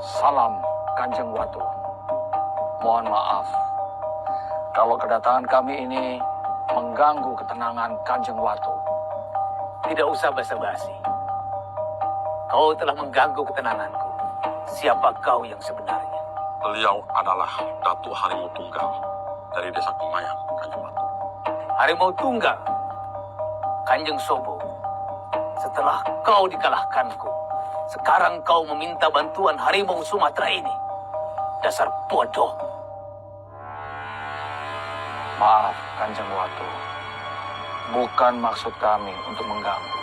Salam Kanjeng Watu. Mohon maaf kalau kedatangan kami ini mengganggu ketenangan Kanjeng Watu. Tidak usah basa-basi. Kau telah mengganggu ketenanganku. Siapa kau yang sebenarnya? Beliau adalah Datuk Harimau Tunggal dari Desa Kumayan, Kanjeng Watu. Harimau Tunggal, Kanjeng Sobo. Setelah kau dikalahkanku, sekarang kau meminta bantuan harimau Sumatera ini. Dasar bodoh. Maaf Kanjeng Watu. Bukan maksud kami untuk mengganggu.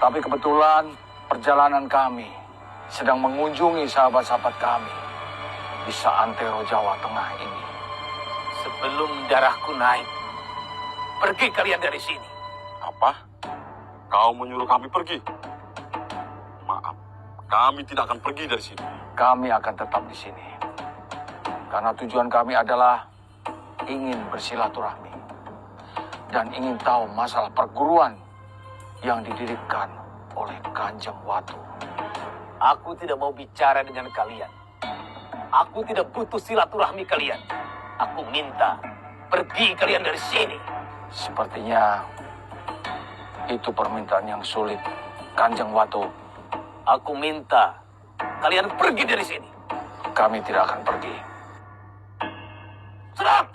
Tapi kebetulan perjalanan kami sedang mengunjungi sahabat-sahabat kami di Saantero Jawa Tengah ini. Sebelum darahku naik, pergi kalian dari sini. Apa? Kau menyuruh kami pergi? Maaf, kami tidak akan pergi dari sini. Kami akan tetap di sini. Karena tujuan kami adalah ingin bersilaturahmi. Dan ingin tahu masalah perguruan yang didirikan oleh Kanjeng Watu. Aku tidak mau bicara dengan kalian. Aku tidak butuh silaturahmi kalian. Aku minta pergi kalian dari sini. Sepertinya itu permintaan yang sulit, Kanjeng Watu. Aku minta kalian pergi dari sini. Kami tidak akan pergi. Serang!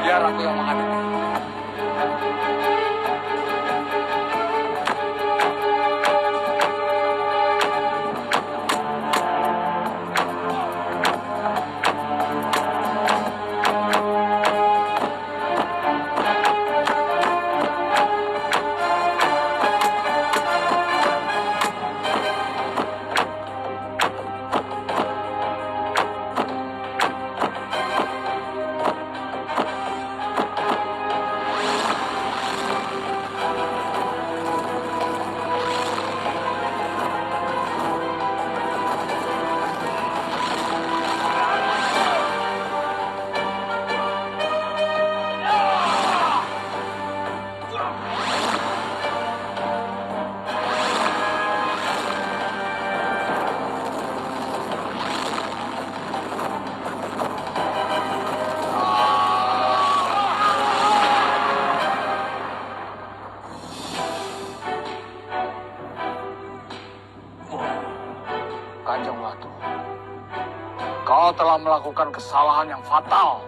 Biar aku yang menghadapi. Kanjeng Watu, kau telah melakukan kesalahan yang fatal.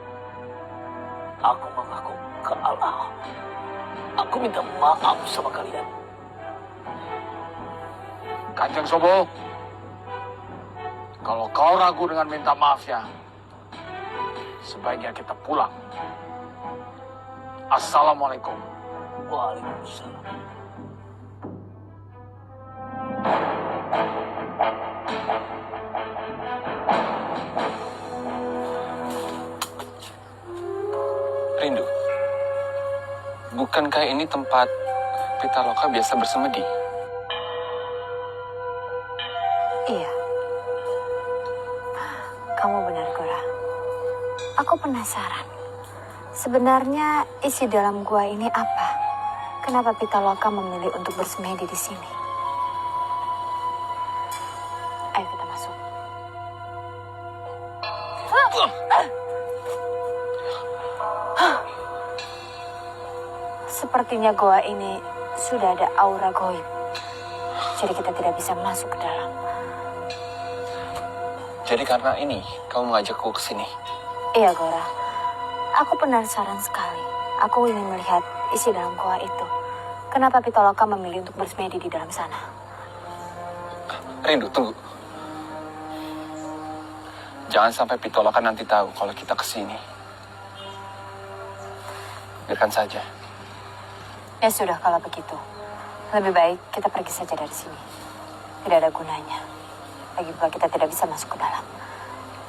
Aku mengaku kalah. Aku minta maaf sama kalian. Kanjeng Sobo, kalau kau ragu dengan minta maafnya, sebaiknya kita pulang. Assalamualaikum. Waalaikumsalam. Rindu, bukankah ini tempat Pitaloka biasa bersemedi? Iya. Kamu benar, Gora. Aku penasaran. Sebenarnya isi dalam gua ini apa? Kenapa Pitaloka memilih untuk bersemedi di sini? Ayo kita masuk. Sepertinya goa ini sudah ada aura goib. Jadi kita tidak bisa masuk ke dalam. Jadi karena ini, kamu mengajakku ke sini. Iya, Gora. Aku penasaran sekali. Aku ingin melihat isi dalam goa itu. Kenapa Pitaloka memilih untuk bersemedi di dalam sana? Rindu, tunggu. Jangan sampai Pitaloka nanti tahu kalau kita ke sini. Biarkan saja. Ya sudah kalau begitu. Lebih baik kita pergi saja dari sini. Tidak ada gunanya. Lagi pula kita tidak bisa masuk ke dalam.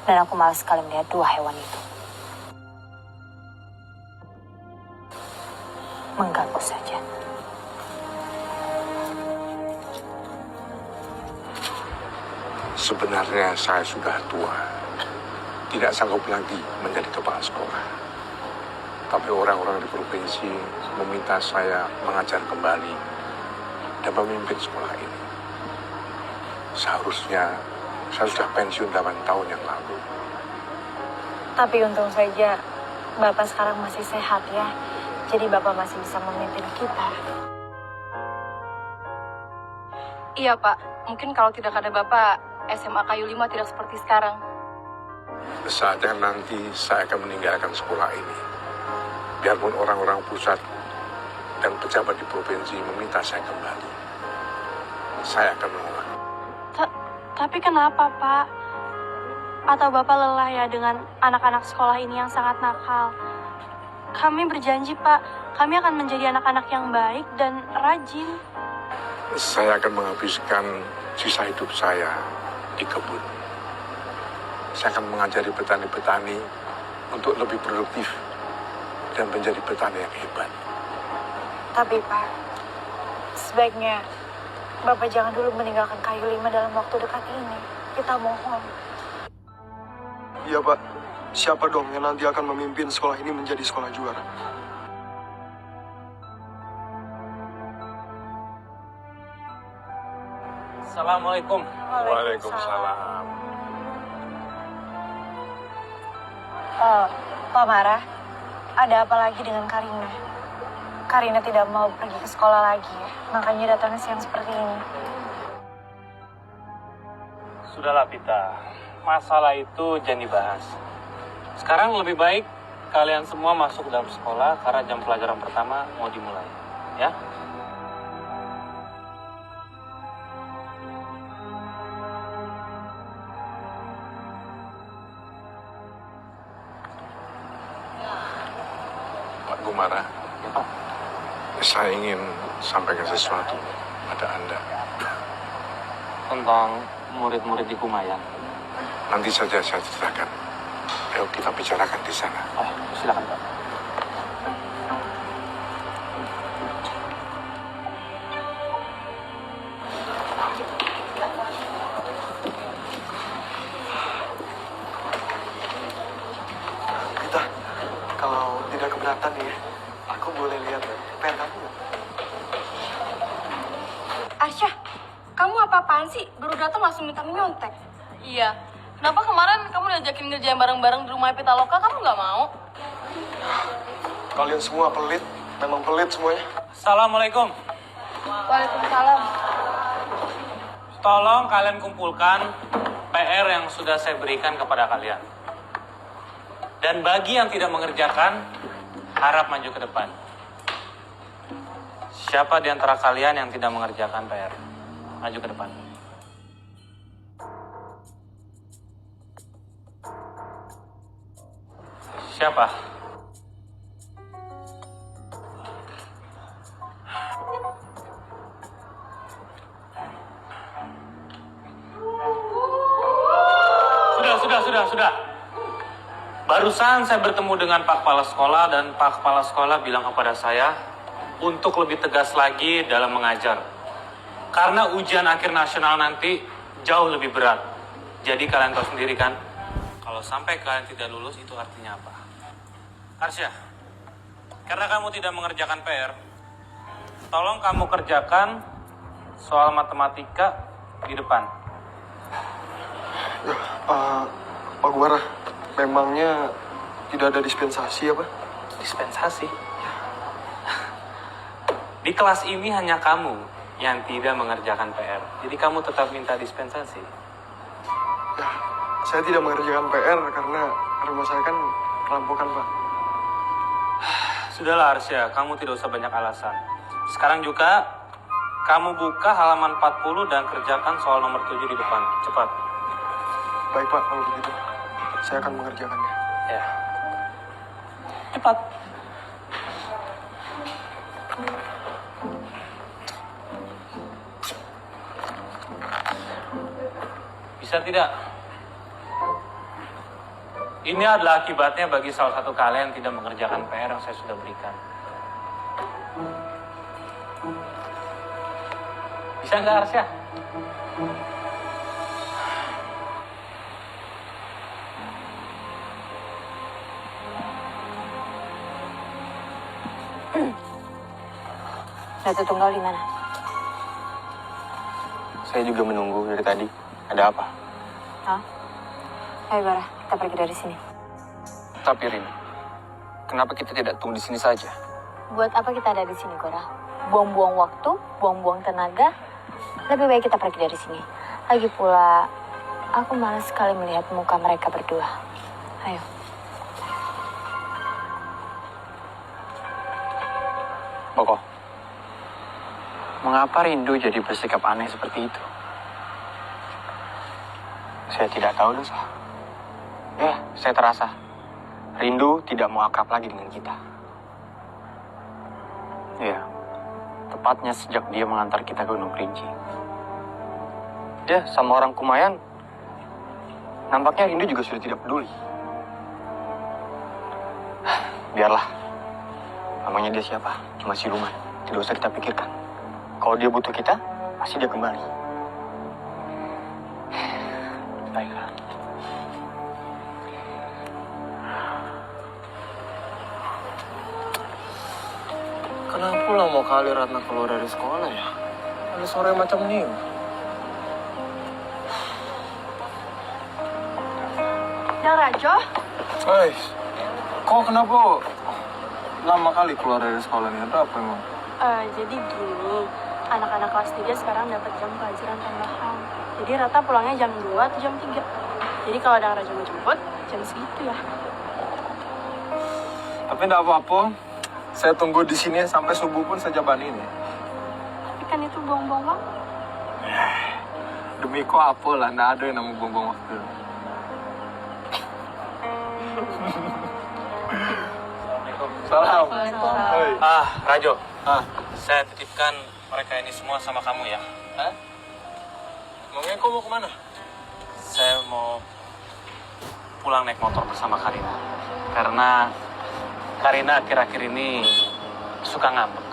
Dan aku malas sekali melihat dua hewan itu. Mengganggu saja. Sebenarnya saya sudah tua, tidak sanggup lagi menjadi kepala sekolah. Tapi orang-orang di provinsi meminta saya mengajar kembali dan memimpin sekolah ini. Seharusnya saya sudah pensiun 8 tahun yang lalu. Tapi untung saja Bapak sekarang masih sehat ya. Jadi Bapak masih bisa memimpin kita. Iya Pak, mungkin kalau tidak ada Bapak, SMA Kayu Lima tidak seperti sekarang. Saatnya nanti saya akan meninggalkan sekolah ini. Biarpun orang-orang pusat dan pejabat di provinsi meminta saya kembali, saya akan menolak. Tapi kenapa Pak? Atau Bapak lelah ya dengan anak-anak sekolah ini yang sangat nakal? Kami berjanji Pak, kami akan menjadi anak-anak yang baik dan rajin. Saya akan menghabiskan sisa hidup saya di kebun. Saya akan mengajari petani-petani untuk lebih produktif dan menjadi petani yang hebat. Tapi Pak, sebaiknya Bapak jangan dulu meninggalkan Kayu Lima dalam waktu dekat ini. Kita mohon. Iya Pak, siapa dong yang nanti akan memimpin sekolah ini menjadi sekolah juara? Assalamualaikum. Waalaikumsalam. Pak Mara, ada apa lagi dengan Karina? Karina tidak mau pergi ke sekolah lagi ya, makanya datangnya siang seperti ini. Sudahlah Pita, masalah itu jangan dibahas. Sekarang lebih baik kalian semua masuk dalam sekolah karena jam pelajaran pertama mau dimulai, ya? Pak Gumara, Ya Pak. saya ingin sampaikan sesuatu pada Anda. Tentang murid-murid di Kumayan. Nanti saja saya ceritakan. Ayo kita bicarakan di sana. Oh, silakan Pak. Kita, kalau tidak keberatan nih, aku boleh lihat pen kamu nggak? Asyah, kamu apa-apaan sih? Baru datang langsung minta nyontek. Iya, kenapa kemarin kamu diajakin ngerjain bareng-bareng di rumah Pitaloka, kamu nggak mau? Kalian semua pelit, memang pelit semuanya. Assalamualaikum. Waalaikumsalam. Tolong kalian kumpulkan PR yang sudah saya berikan kepada kalian. Dan bagi yang tidak mengerjakan, harap maju ke depan. Siapa di antara kalian yang tidak mengerjakan PR? Maju ke depan. Siapa? Sudah. Barusan saya bertemu dengan Pak Kepala Sekolah dan Pak Kepala Sekolah bilang kepada saya untuk lebih tegas lagi dalam mengajar. Karena ujian akhir nasional nanti jauh lebih berat. Jadi kalian tahu sendiri kan, kalau sampai kalian tidak lulus itu artinya apa? Arsya, karena kamu tidak mengerjakan PR, tolong kamu kerjakan soal matematika di depan. Pak Gumara, memangnya tidak ada dispensasi apa? Dispensasi? Di kelas ini hanya kamu yang tidak mengerjakan PR. Jadi kamu tetap minta dispensasi. Ya, saya tidak mengerjakan PR karena rumah saya kan perampokan, Pak. Sudahlah Arsya, kamu tidak usah banyak alasan. Sekarang juga, kamu buka halaman 40 dan kerjakan soal nomor 7 di depan. Cepat. Baik Pak, kalau begitu saya akan mengerjakannya. Ya. Cepat. Bisa tidak? Ini adalah akibatnya bagi salah satu kalian tidak mengerjakan PR yang saya sudah berikan. Bisa nggak, Arsya? Dato Tunggal di mana? Saya juga menunggu dari tadi. Ada apa? Hah? Ayo Bara, kita pergi dari sini. Tapi Rin, kenapa kita tidak tunggu di sini saja? Buat apa kita ada di sini, Gora? Buang-buang waktu, buang-buang tenaga. Lebih baik kita pergi dari sini. Lagi pula, aku malas sekali melihat muka mereka berdua. Ayo. Boko, mengapa Rindu jadi bersikap aneh seperti itu? Saya tidak tahu, Dosa. Saya terasa Rindu tidak mau akrab lagi dengan kita. Ya, tepatnya sejak dia mengantar kita ke Gunung Kerinci. Ya, sama orang Kumayan, nampaknya Rindu juga sudah tidak peduli. Biarlah. Namanya dia siapa? Cuma siluman. Tidak usah kita pikirkan. Kalau dia butuh kita, pasti dia kembali. Baiklah. Kenapa lama kali Ratna keluar dari sekolah ya? Ada sore macam ini. Dan Rajo, Hai, kok kenapa lama kali keluar dari sekolah ini? Ada apa emang? jadi gini, anak-anak kelas 3 sekarang dapat jam pelajaran tambahan. Jadi Rata pulangnya jam 2 atau jam 3. Jadi kalau ada Rajo mau jemput, jam segitu ya. Tapi enggak apa-apa. Saya tunggu di sini sampai subuh pun saya jabanin ya. Tapi kan itu buang-buang waktu. Demi kok apa lah, enggak ada yang namanya buang-buang waktu. Salam. Hai. Rajo. Ah, Saya titipkan mereka ini semua sama kamu ya. Ngomongnya kok mau kemana? Saya mau pulang naik motor bersama Karina. Karena Karina akhir-akhir ini suka ngambek.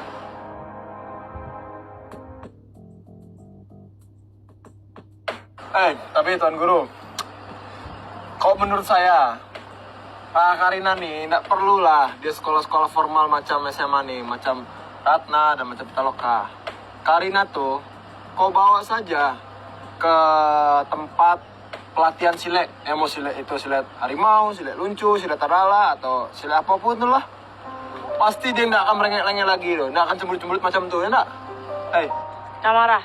Tapi Tuan Guru, kok menurut saya, Karina nih, nggak perlu lah dia sekolah-sekolah formal macam SMA nih, macam Ratna dan macam Pitaloka. Karina tuh, kau bawa saja ke tempat pelatihan silet. Mau silet itu silet harimau, silet luncu, silet tarala, atau silet apapun tuh lah. Pasti dia nggak akan merengek-rengek lagi loh, nggak akan cemberut-cemberut macam tuh, ya nggak? Kamara,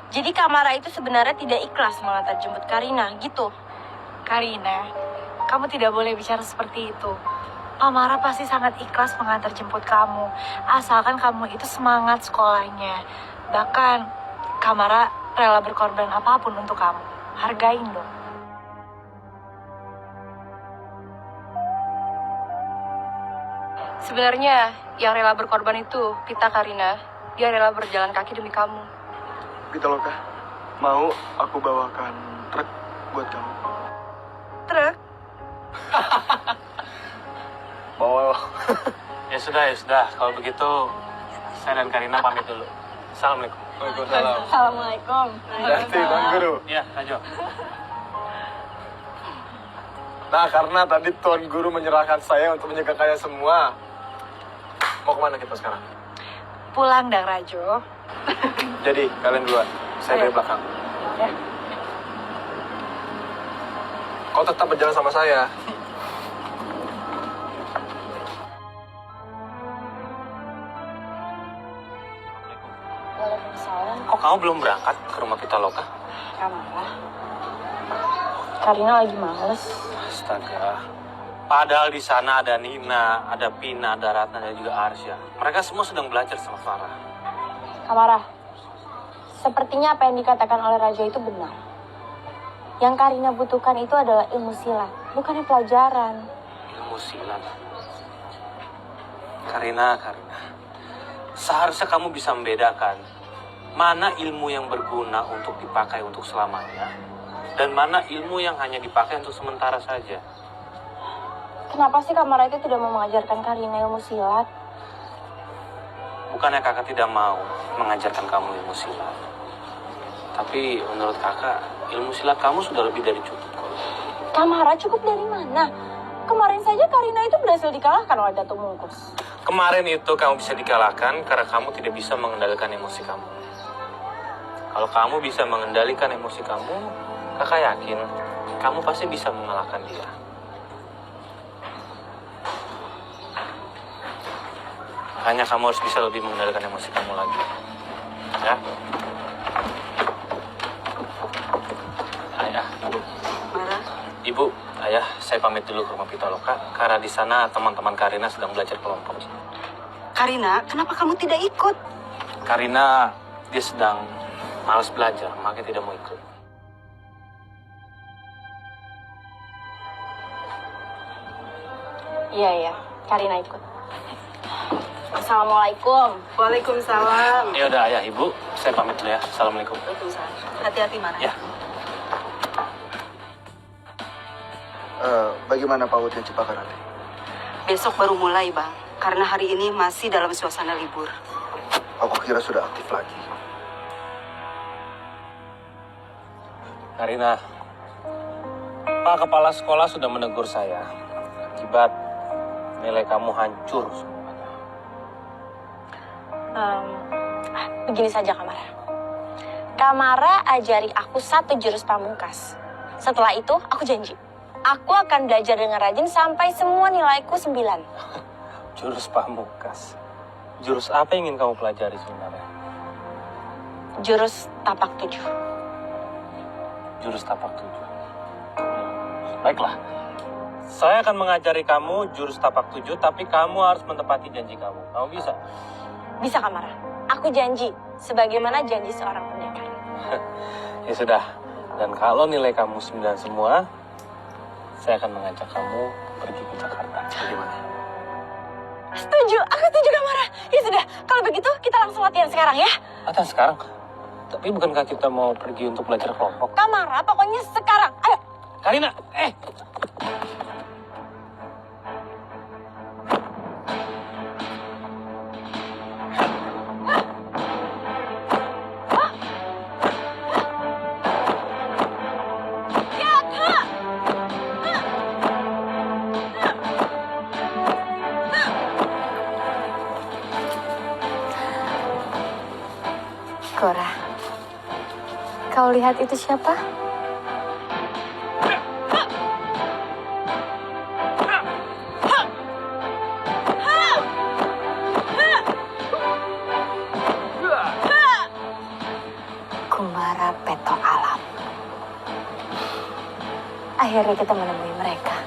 jadi Kamara itu sebenarnya tidak ikhlas mengantar jemput Karina, gitu. Karina, kamu tidak boleh bicara seperti itu. Amara pasti sangat ikhlas mengantar jemput kamu, asalkan kamu itu semangat sekolahnya. Bahkan, Kamara rela berkorban apapun untuk kamu. Hargain dong. Sebenarnya yang rela berkorban itu Pita Karina. Dia rela berjalan kaki demi kamu. Pitaloka, mau aku bawakan truk buat kamu? Truk? Bawa. Ya sudah. Kalau begitu, saya dan Karina pamit dulu. Assalamualaikum. Waalaikumsalam. Assalamualaikum. Hati, Tuan Guru. Ya, Rajo. Nah, karena tadi Tuan Guru menyerahkan saya untuk menjaga kalian semua. Mau kemana kita sekarang? Pulang dong, Rajo. Jadi, kalian duluan. Saya dari belakang. Ya. Kau tetap berjalan sama saya. Waalaikumsalam. Kok kamu belum berangkat ke rumah Pitaloka? Kamara. Karina lagi males. Astaga. Padahal di sana ada Nina, ada Pina, ada Ratna, dan juga Arsya. Mereka semua sedang belajar sama Farah. Kamara, sepertinya apa yang dikatakan oleh Raja itu benar. Yang Karina butuhkan itu adalah ilmu silat, bukannya pelajaran. Ilmu silat. Karina. Seharusnya kamu bisa membedakan mana ilmu yang berguna untuk dipakai untuk selamanya dan mana ilmu yang hanya dipakai untuk sementara saja. Kenapa sih Kak Mara itu tidak mau mengajarkan Karina ilmu silat? Bukannya kakak tidak mau mengajarkan kamu ilmu silat. Tapi menurut kakak, ilmu silat kamu sudah lebih dari cukup. Kak Mara cukup dari mana? Kemarin saja Karina itu berhasil dikalahkan oleh Datuk Mungkus. Kemarin itu kamu bisa dikalahkan karena kamu tidak bisa mengendalikan emosi kamu. Kalau kamu bisa mengendalikan emosi kamu, kakak yakin kamu pasti bisa mengalahkan dia. Makanya kamu harus bisa lebih mengendalikan emosi kamu lagi. Ya? Ayah, Ibu. Ibu, ayah, saya pamit dulu ke rumah Pitaloka karena di sana teman-teman Karina sedang belajar kelompok. Karina, kenapa kamu tidak ikut? Karina, dia sedang malas belajar, makanya tidak mau ikut. Iya, Karina ikut. Assalamualaikum. Waalaikumsalam. Ya udah ayah, ibu, saya pamit dulu ya. Assalamualaikum. Waalaikumsalam. Hati-hati, Mara. Ya. Bagaimana Pak Udin Cempaka nanti? Besok baru mulai, Bang. Karena hari ini masih dalam suasana libur. Aku kira sudah aktif lagi. Karina, Pak Kepala Sekolah sudah menegur saya. Akibat nilai kamu hancur semuanya. Begini saja Kamara. Kamara ajari aku 1 jurus pamungkas. Setelah itu aku janji, aku akan belajar dengan rajin sampai semua nilaiku 9. Jurus pamungkas. Jurus apa yang ingin kamu pelajari sebenarnya? Jurus tapak 7. Jurus tapak 7. Baiklah. Saya akan mengajari kamu jurus tapak 7, tapi kamu harus menepati janji kamu. Kamu bisa? Bisa Kamara. Aku janji, sebagaimana janji seorang pendekar. Ya sudah. Dan kalau nilai kamu 9 semua, saya akan mengajak kamu pergi ke Jakarta. Bagaimana? Setuju, aku setuju Kamara. Ya sudah, kalau begitu kita langsung latihan sekarang ya. Latihan sekarang? Tapi bukankah kita mau pergi untuk belajar kelompok? Kamara, pokoknya sekarang. Ayo. Karina, Cora, kau lihat itu siapa? Kumbara Petok Alam. Akhirnya kita menemui mereka.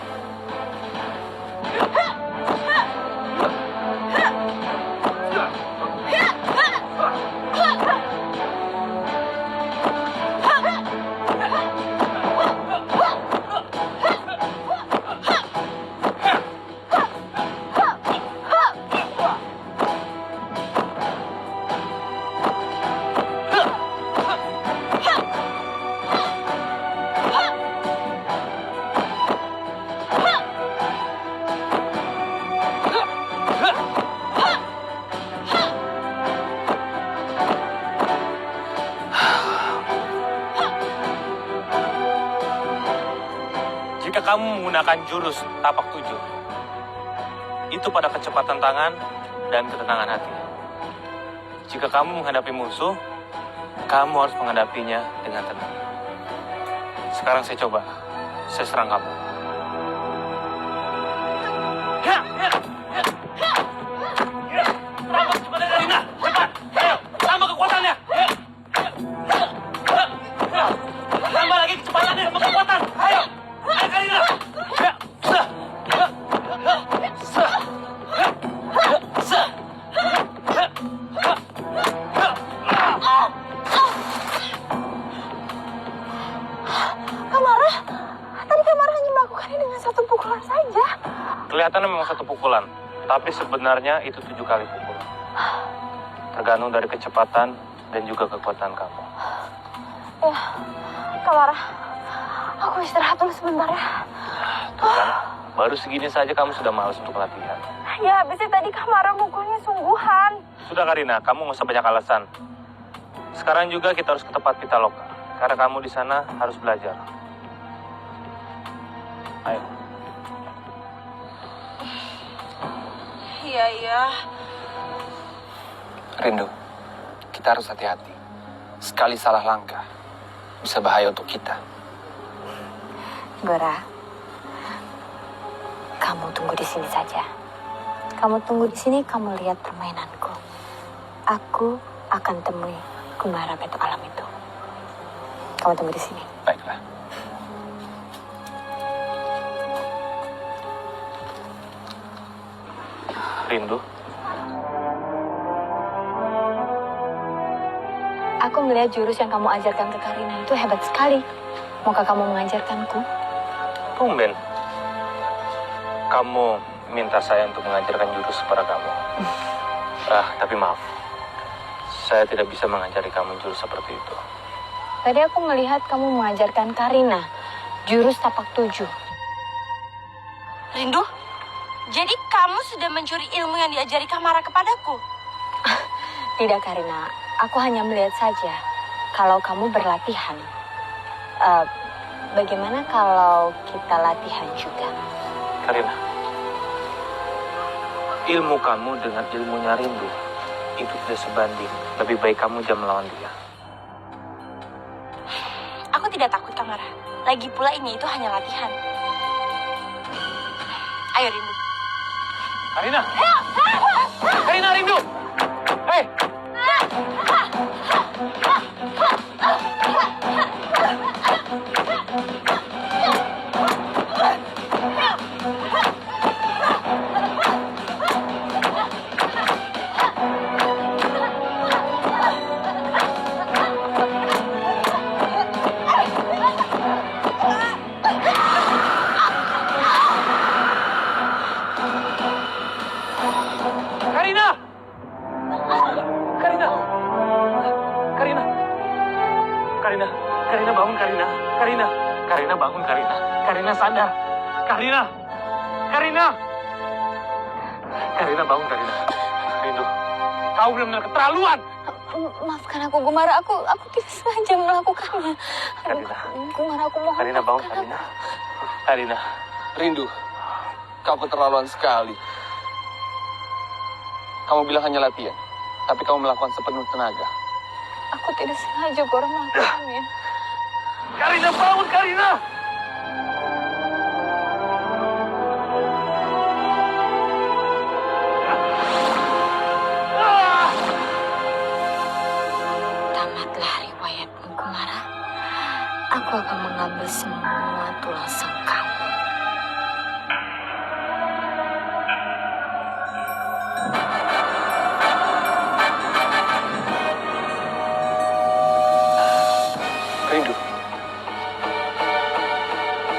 jika kamu menggunakan jurus tapak 7, itu pada kecepatan tangan dan ketenangan hati. Jika kamu menghadapi musuh, kamu harus menghadapinya dengan tenang. Sekarang saya coba, saya serang kamu. Tambah kepada Karina, cepat! Ayo, tambah kekuatannya! Tambah lagi kecepatannya, tambah kekuatan! Ayo! Ayo Karina! Kamara, tadi Kamara hanya melakukannya dengan 1 pukulan saja. Kelihatannya memang 1 pukulan, tapi sebenarnya itu 7 kali pukulan. Tergantung dari kecepatan dan juga kekuatan kamu. Ya, Kamara, Aku istirahat dulu sebentar ya. Tuh kan, baru segini saja kamu sudah malas untuk latihan. Ya, habisnya tadi Kamara mukulnya sungguhan. Sudah Karina, kamu nggak usah banyak alasan. Sekarang juga kita harus ke tempat Pitaloka. Karena kamu di sana harus belajar. Ayo. Iya. Rindu, kita harus hati-hati. Sekali salah langkah, bisa bahaya untuk kita. Gora, kamu tunggu di sini saja. Kamu tunggu di sini, kamu lihat permainanku. Aku akan temui Kumara Batu Alam itu. Kamu tunggu di sini. Baiklah. Rindu. Aku melihat jurus yang kamu ajarkan ke Karina itu hebat sekali. Maukah kamu mengajarkanku? Tumben. Kamu minta saya untuk mengajarkan jurus kepada kamu. Tapi maaf. Saya tidak bisa mengajari kamu jurus seperti itu. Tadi aku melihat kamu mengajarkan Karina jurus tapak tujuh. Rindu, jadi kamu sudah mencuri ilmu yang diajari Kamara kepadaku? Tidak, Karina. Aku hanya melihat saja kalau kamu berlatihan. Bagaimana kalau kita latihan juga? Karina, ilmu kamu dengan ilmunya Rindu itu tidak sebanding. Lebih baik kamu jangan melawan dia. Aku tidak takut, Kamara. Lagi pula ini itu hanya latihan. Ayo, Rindu. Karina! Karina, Rindu! Hei! Karina! Karina! Karina! Karina! Karina bangun, Karina! Karina! Karina bangun, Karina! Karina sadar! Karina! Karina! Karina bangun, Karina! Rindu, kau benar-benar keterlaluan! Maafkan aku, Kumara. Aku tidak sengaja melakukannya. Karina. Kumara, aku mohon. Karina bangun, maafkan Karina! Karina! Rindu, kau keterlaluan sekali. Kamu bilang hanya latihan, tapi kamu melakukan sepenuh tenaga. Aku tidak sengaja, Gora, melakukannya. Karina bangun, Karina! Tamatlah riwayatmu, Kumara. Aku akan mengambil semua tulang sengkam. Rindu,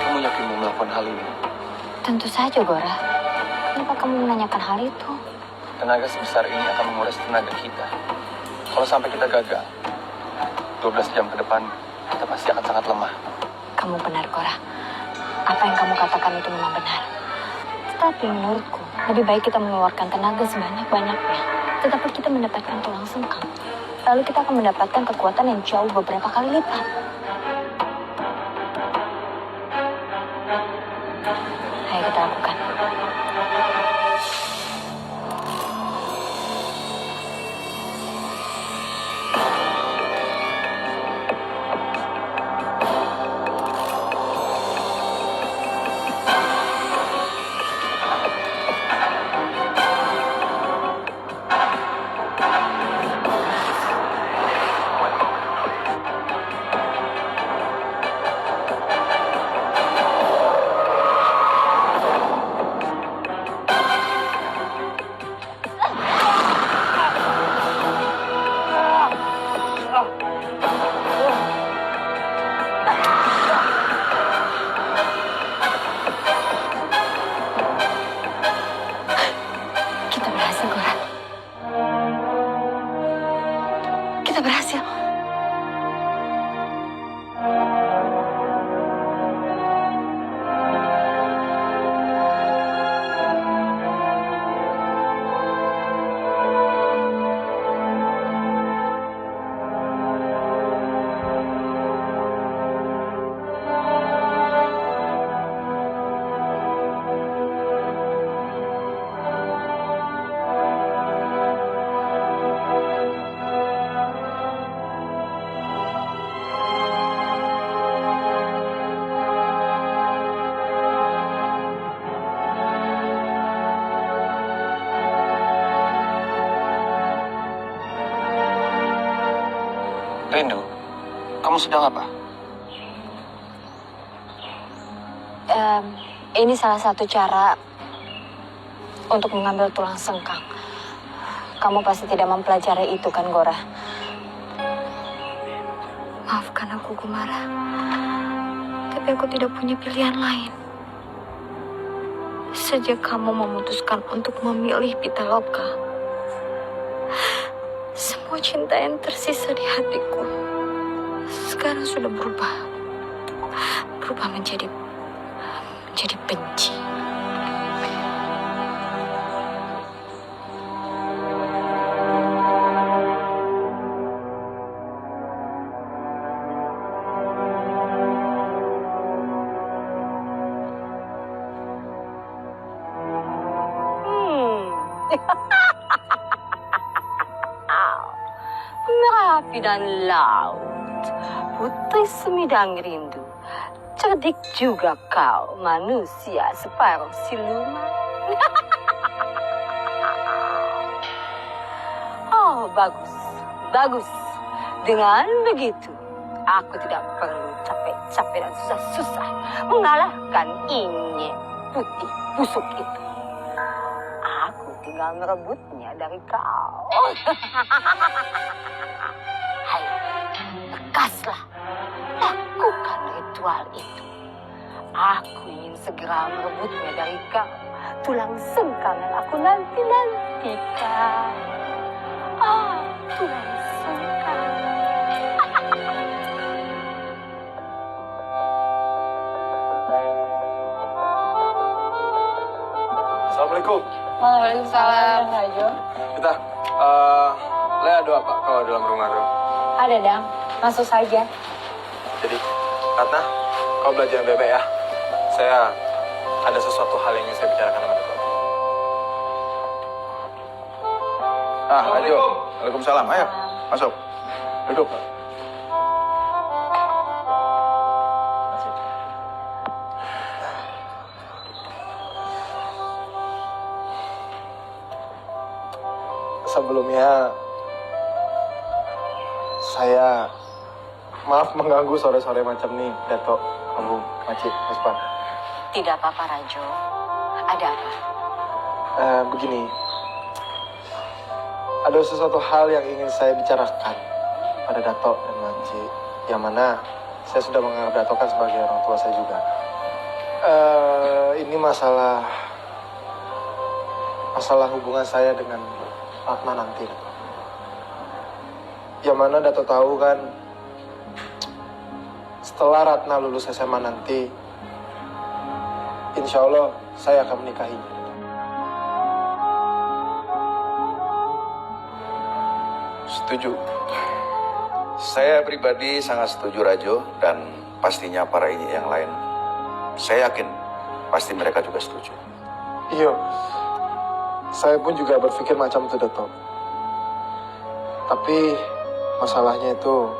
kamu yakin mau melakukan hal ini? Tentu saja, Gora. Kenapa kamu menanyakan hal itu? Tenaga sebesar ini akan menguras tenaga kita. Kalau sampai kita gagal, 12 jam ke depan, kita pasti akan sangat lemah. Kamu benar, Gora. Apa yang kamu katakan itu memang benar. Tetapi menurutku, lebih baik kita mengeluarkan tenaga sebanyak-banyaknya. Tetapi kita mendapatkan tulang sengkam. Lalu kita akan mendapatkan kekuatan yang jauh beberapa kali lipat. Ayo kita lakukan. Kita berhasil, Gora. Kita berhasil. Rindu, kamu sedang apa? Ini salah satu cara untuk mengambil tulang sengkang. Kamu pasti tidak mempelajari itu kan, Gora? Maafkan aku, Gumara. Tapi aku tidak punya pilihan lain. Sejak kamu memutuskan untuk memilih Pitaloka, semua cinta yang tersisa di hatiku sekarang sudah berubah menjadi benci. Merapi dan laut, putri semidang rindu. Cerdik juga kau, manusia separuh siluman. Oh, bagus. Dengan begitu, aku tidak perlu capek-capek dan susah-susah mengalahkan Inye putih busuk itu. Aku tinggal merebutnya dari kau. Hai, tekaslah. Lakukan ritual itu. Aku ingin segera merebutnya dari kau. Tulang sengkang yang aku nanti-nantikan. Tulang sengkang. Assalamualaikum. Waalaikumsalam, Rajo. Kita, Lea ada apa kalau dalam rumah tuh? Ada, Dang. Masuk saja. Jadi, Ratna, kau belajar yang baik-baik ya. Saya ada sesuatu hal yang ingin saya bicarakan sama kau. Rajo. Waalaikumsalam. Ayo, masuk. Duduk. Sebelumnya, saya maaf mengganggu sore-sore macam nih, Dato, Kamu, Makcik, Puspa. Tidak apa-apa, Rajo. Ada apa? Begini, ada sesuatu hal yang ingin saya bicarakan pada Dato dan Makcik, yang mana saya sudah menganggap Dato kan sebagai orang tua saya juga. Ini masalah hubungan saya dengan Ratna nanti. Yang mana Dato tahu kan, setelah Ratna lulus SMA nanti, insya Allah saya akan menikahinya. Setuju. Saya pribadi sangat setuju, Rajo, dan pastinya para ini yang lain. Saya yakin pasti mereka juga setuju. Iya, saya pun juga berpikir macam itu, Dato. Tapi masalahnya itu,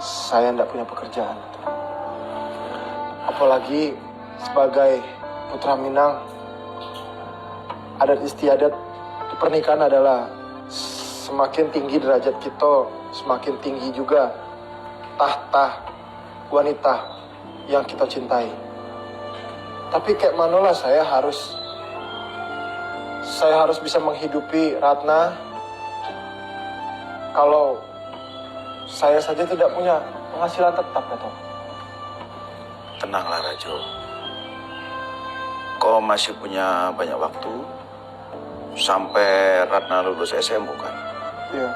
saya tidak punya pekerjaan. Apalagi sebagai putra Minang, adat istiadat di pernikahan adalah semakin tinggi derajat kita, semakin tinggi juga tahta wanita yang kita cintai. Tapi kayak manalah saya harus bisa menghidupi Ratna kalau saya saja tidak punya penghasilan tetap, Dato. Tenanglah, Rajo. Kau masih punya banyak waktu sampai Ratna lulus SM, bukan? Iya.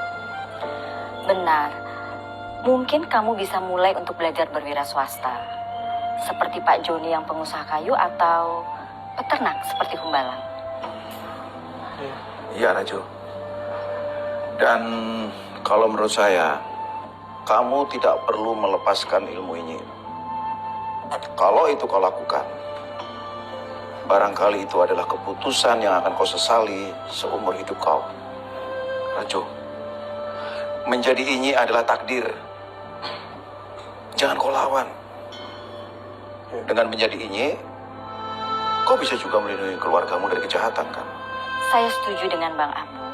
Benar. Mungkin kamu bisa mulai untuk belajar berwira swasta. Seperti Pak Joni yang pengusaha kayu atau peternak seperti Humbalang. Iya, Rajo. Dan kalau menurut saya, kamu tidak perlu melepaskan ilmu ini. Kalau itu kau lakukan, barangkali itu adalah keputusan yang akan kau sesali seumur hidup kau. Rajo, menjadi ini adalah takdir. Jangan kau lawan. Dengan menjadi ini, kau bisa juga melindungi keluargamu dari kejahatan, kan? Saya setuju dengan Bang Abu.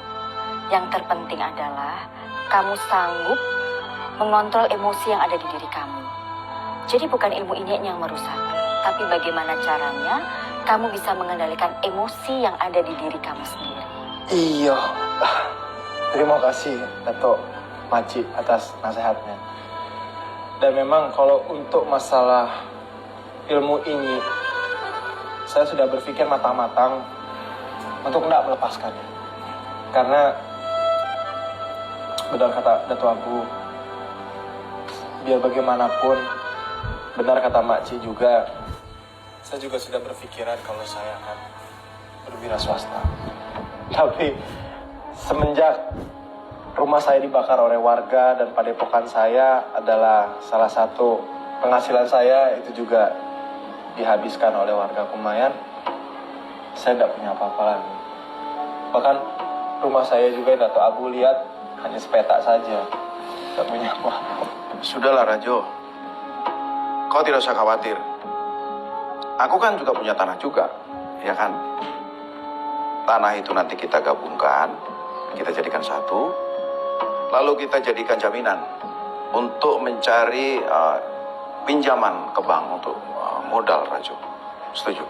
Yang terpenting adalah kamu sanggup mengontrol emosi yang ada di diri kamu. Jadi bukan ilmu ini yang merusak, tapi bagaimana caranya kamu bisa mengendalikan emosi yang ada di diri kamu sendiri. Iya. Terima kasih Dato' Maci atas nasihatnya. Dan memang kalau untuk masalah ilmu ini, saya sudah berpikir matang-matang untuk tidak melepaskannya. Karena benar kata Dato' Abu, biar bagaimanapun, benar kata Makci juga, saya juga sudah berpikiran kalau saya akan berwira swasta. Tapi semenjak rumah saya dibakar oleh warga dan padepokan saya adalah salah satu penghasilan saya, itu juga dihabiskan oleh warga Kumayan, saya tidak punya apa-apa lagi. Bahkan rumah saya juga Dato' Abu lihat hanya sepetak saja, tidak punya apa-apa. Sudahlah Rajo, kau tidak usah khawatir. Aku kan juga punya tanah juga, ya kan? Tanah itu nanti kita gabungkan, kita jadikan satu, lalu kita jadikan jaminan untuk mencari pinjaman ke bank untuk modal, Rajo. Setuju?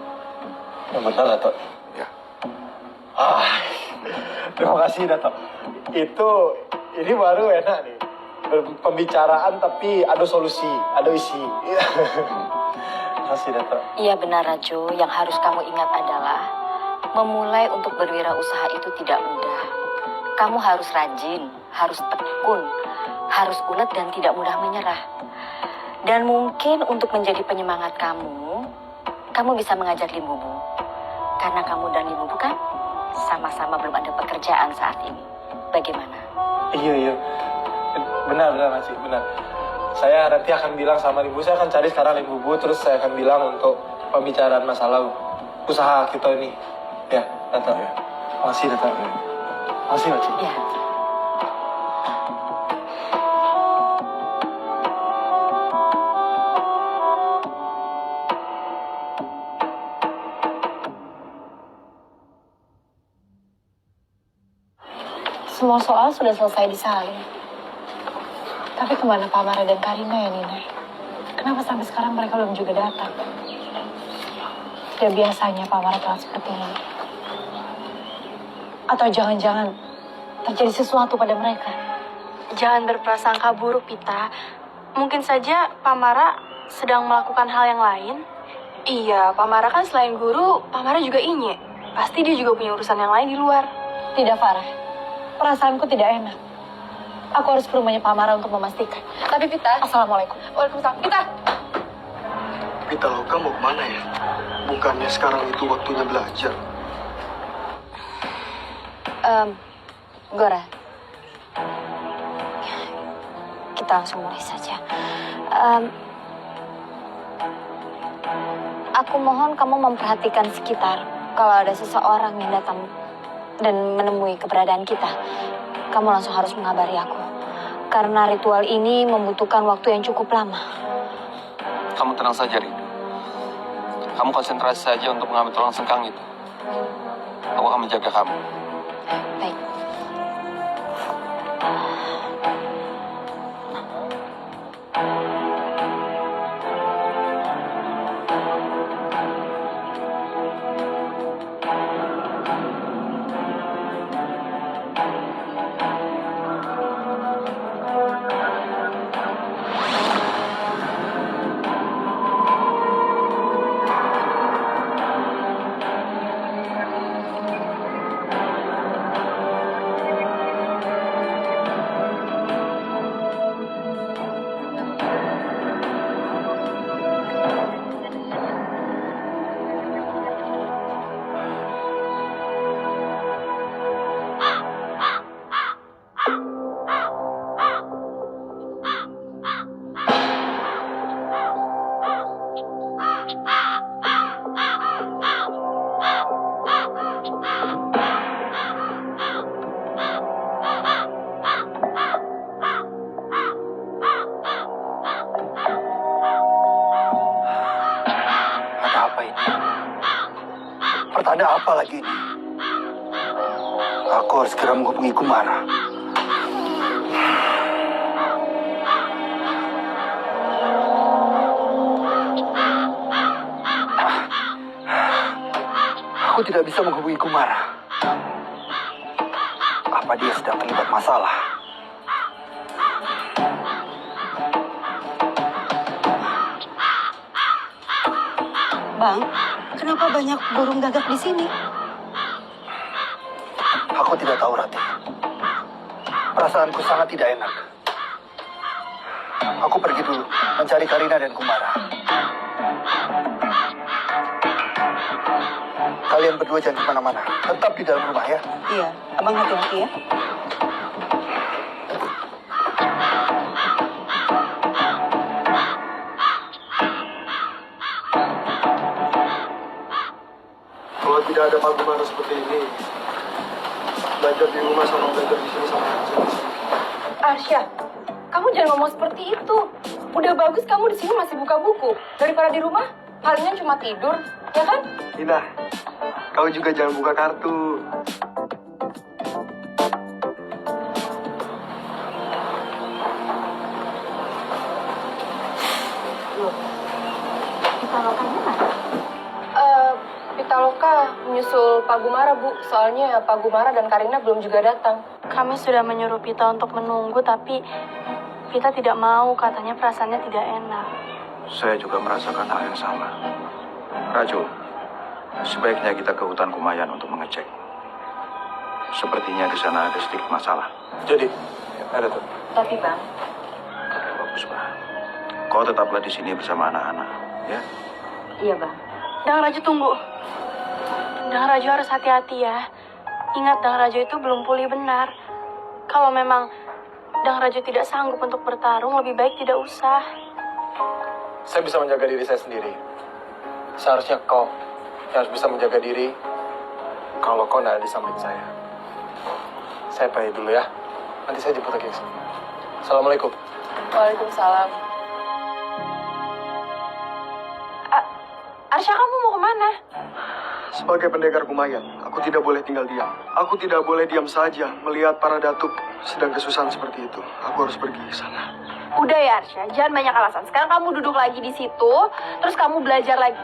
Ya, benar, Dato'. Ya. Terima kasih, Dato'. Ini baru enak nih. Pembicaraan tapi ada solusi, ada isi. Terima kasih, Dato'. Iya benar, Rajo. Yang harus kamu ingat adalah memulai untuk berwirausaha itu tidak mudah. Kamu harus rajin, harus tekun, harus ulet dan tidak mudah menyerah. Dan mungkin untuk menjadi penyemangat kamu bisa mengajar Limbubu. Karena kamu dan Limbubu kan sama-sama belum ada pekerjaan saat ini. Bagaimana? Iya. Benar, Masih, benar. Saya nanti akan bilang sama Limbubu, saya akan cari sekarang Limbubu, terus saya akan bilang untuk pembicaraan masalah usaha kita ini. Ya, Dato'. Makasih, Dato'. Makasih, Makci. Ya. Semua soal sudah selesai disalin. Tapi kemana Pak Mara dan Karina ya, Nina? Kenapa sampai sekarang mereka belum juga datang? Tidak biasanya Pak Mara telat seperti ini. Atau jangan-jangan terjadi sesuatu pada mereka? Jangan berprasangka buruk, Pita. Mungkin saja Pak Mara sedang melakukan hal yang lain. Iya, Pak Mara kan selain guru, Pak Mara juga inye. Pasti dia juga punya urusan yang lain di luar. Tidak, Farah. Perasaanku tidak enak. Aku harus ke rumahnya Pak Mara untuk memastikan. Tapi Pita... Assalamualaikum. Waalaikumsalam. Pita! Pita, lo kamu kemana ya? Bukannya sekarang itu waktunya belajar. Gora. Kita langsung mulai saja. Aku mohon kamu memperhatikan sekitar. Kalau ada seseorang yang datang dan menemui keberadaan kita, kamu langsung harus mengabari aku. Karena ritual ini membutuhkan waktu yang cukup lama. Kamu tenang saja, Rindu. Kamu konsentrasi saja untuk mengambil tulang sengkang itu. Aku akan menjaga kamu. Baik. Pertanda apa lagi ini? Aku harus segera menghubungi Kumara. Aku tidak bisa menghubungi Kumara. Apa dia sedang terlibat masalah? Bang, kenapa banyak burung gagak di sini? Aku tidak tahu, Ratih. Perasaanku sangat tidak enak. Aku pergi dulu mencari Karina dan Kumara. Kalian berdua jangan kemana-mana. Tetap di dalam rumah ya. Iya, abang hati-hati ya. Kalau tidak ada Pak Kumara seperti ini, belajar di rumah sama belajar di sini sama aja. Arsya, kamu jangan ngomong seperti itu. Udah bagus kamu di sini masih buka buku daripada di rumah. Palingan cuma tidur, ya kan? Ina, kau juga jangan buka kartu. Pitaloka menyusul Pak Gumara, Bu. Soalnya Pak Gumara dan Karina belum juga datang. Kami sudah menyuruh Pita untuk menunggu, tapi Pita tidak mau, katanya perasaannya tidak enak. Saya juga merasakan hal yang sama. Raju, sebaiknya kita ke hutan Kumayan untuk mengecek. Sepertinya di sana ada sedikit masalah. Jadi, ada tuh. Tapi Bang, Bagus, Pak. Kau tetaplah di sini bersama anak-anak, ya? iya Bang. Dang Raju tunggu. Dang Raju harus hati-hati ya. Ingat Dang Raju itu belum pulih benar. Kalau memang Dang Raju tidak sanggup untuk bertarung, lebih baik tidak usah. Saya bisa menjaga diri saya sendiri. Seharusnya kau yang harus bisa menjaga diri kalau kau tidak ada di samping saya. Saya pergi dulu ya. Nanti saya jemput lagi ke sini. Assalamualaikum. Waalaikumsalam. Arsya, kamu mau kemana? Sebagai pendekar Kumayan, aku tidak boleh tinggal diam. Aku tidak boleh diam saja melihat para datuk sedang kesusahan seperti itu. Aku harus pergi ke sana. Udah ya Arsya, jangan banyak alasan. Sekarang kamu duduk lagi di situ, terus kamu belajar lagi.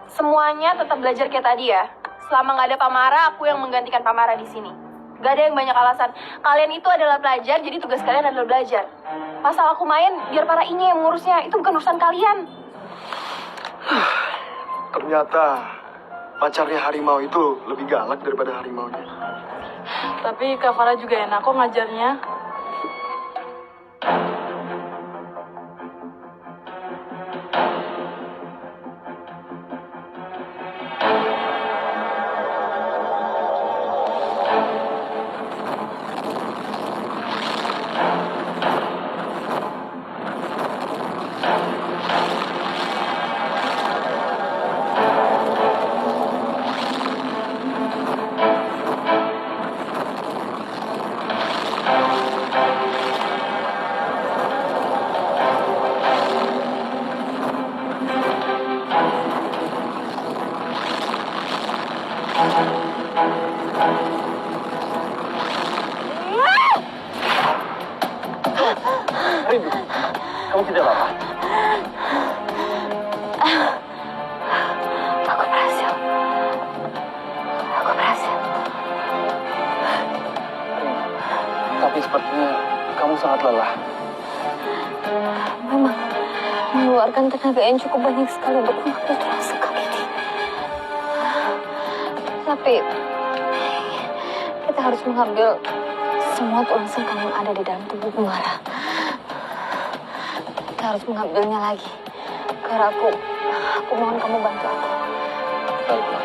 Semuanya tetap belajar kayak tadi ya. Selama nggak ada Pamara, aku yang menggantikan Pamara di sini. Gak ada yang banyak alasan. Kalian itu adalah pelajar, jadi tugas kalian adalah belajar. Masalah Kumayan, biar para ini yang mengurusnya. Itu bukan urusan kalian. Ternyata pacarnya harimau itu lebih galak daripada harimaunya. Tapi Kak Farah juga enak kok ngajarnya. Rindu, kamu tidak apa-apa? Aku berhasil. Aku berhasil. Tapi sepertinya kamu sangat lelah. Memang mengeluarkan tenaga yang cukup banyak sekali untuk mengambil tulang sekam ini. Tapi kita harus mengambil semua tulang sengkang yang ada di dalam tubuh Kumara. Kita harus mengambilnya lagi. Karena aku mohon kamu bantu aku. Baiklah.